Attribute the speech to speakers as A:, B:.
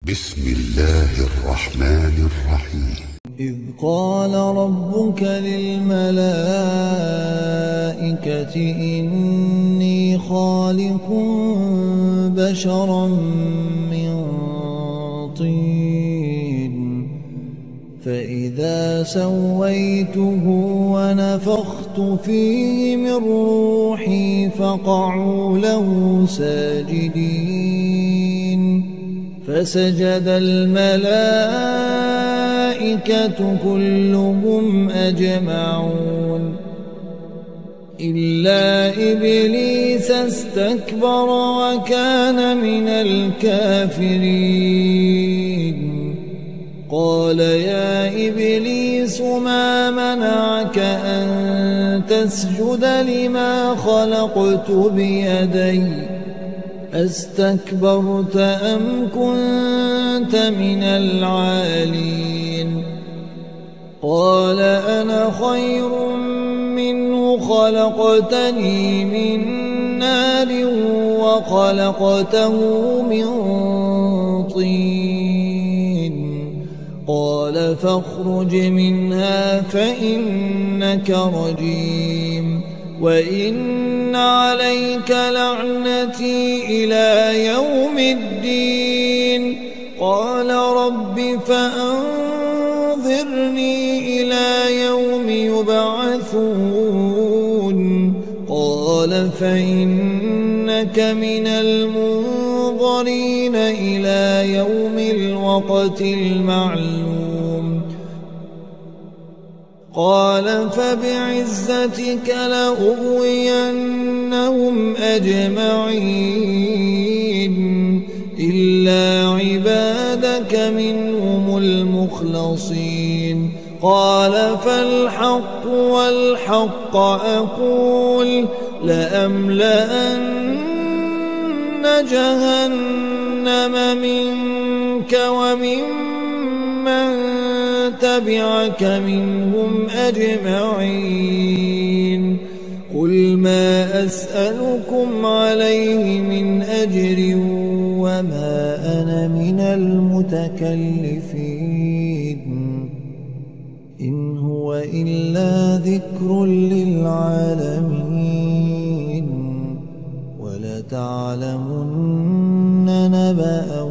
A: بسم الله الرحمن الرحيم.
B: إذ قال ربك للملائكة إني خالق بشرا من طين فإذا سويته ونفخت فيه من روحي فقعوا له ساجدين فسجد الملائكة كلهم أجمعون إلا إبليس استكبر وكان من الكافرين قال يا إبليس ما منعك أن تسجد لما خلقت بيدي أستكبرت أم كنت من العالين قال أنا خير منه خلقتني من نار وخلقته من طين قال فاخرج منها فإنك رجيم وإن عليك لعنتي إلى يوم الدين قال رب فأنظرني إلى يوم يبعثون قال فإنك من المنظرين إلى يوم الوقت المعلوم قال فبعزتك لأغوينهم أجمعين إلا عبادك منهم المخلصين قال فالحق والحق أقول لأملأن جهنم منك وممن تبعك منهم أجمعين قل ما أسألكم عليه من أجر وما أنا من المتكلفين إن هو إلا ذكر للعالمين ولتعلمن نبأه